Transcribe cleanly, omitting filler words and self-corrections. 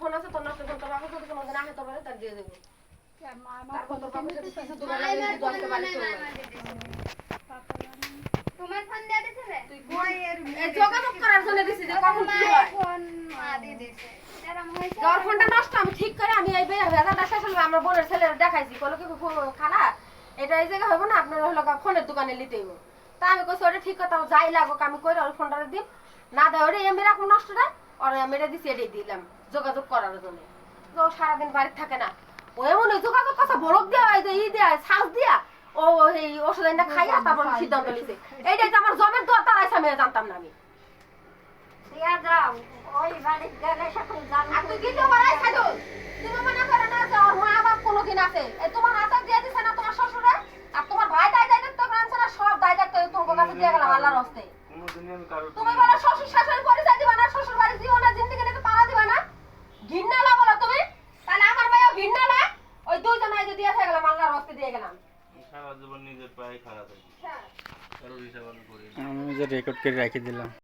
Phone আছে তোর নষ্ট ফোন তোর বাবা যদি কোনোদিন আসে তোর বাড়ি তার দিয়ে দেবো তারপর তোর বাবার সাথে কিছু দোকান লাগে যদি দশটা বাড়ি চলে তোমার ফোন দিয়ে দিছে রে তুই এই যোগাযোগ করার জন্য দিছি যে কখন কি হয় ফোন মা দিয়ে দিছে এরকম হইছে তোর ফোনটা নষ্ট আমি ঠিক করে আমি এই ভেজাটা শেষ হলো আমার বোনের ছেলের দেখাইছি বলো কি খালা এটা এই জায়গা হইব না আপনার হলো ফোনের দোকানে নিতে হইব তা আমি কইছি ওটা ঠিক কথা যাই লাগুক আমি কইরা ওই ফোনটা দিম না দেয় ওরে এমবি রাখবো নষ্টটা আর আমি এটা দিছি এটাই দিলাম যোগাযোগ করার জন্য তো সারাদিন বাড়িতে থাকে না ও এমন যোগাযোগ কথা বরফ দেওয়া ই দেওয়া শ্বাস দিয়া ও এই ওষুধ এনে খাইয়া তারপর সিদ্ধান্ত নিছে এইটাই যে আমার জমের দোয়া তারাইছে আমি জানতাম না আমি দিয়া যাও ওই বাড়ি গেলে সকল জানো আর তুই দিতে পারাই খাইতো তুমি মনে করো না যে ওর মা বাপ কোনোদিন আছে এই তোমার হাতে দিয়ে দিছে না তোমার শ্বশুরে আর তোমার ভাই দায় দায়িত্ব করেছে না সব দায় দায়িত্ব তোমার কাছে দিয়ে গেলাম আল্লাহর হস্তে তুমি বলো শ্বশুর শাশুড়ি পরিচয় দিবা না শ্বশুর বাড়ি জীবনে জিন্দেগি নিতে পারা দিবা না ঘৃণা না বলো তুমি তাহলে আমার ভাইও ঘৃণা না ওই দুইজন আইতে দিয়ে গেলাম আল্লাহর হস্তে দিয়ে গেলাম সারা জীবন নিজের পায়ে খারাপ হয়েছে হ্যাঁ কারোর হিসাব আমি করি আমি যে রেকর্ড করে রেখে দিলাম।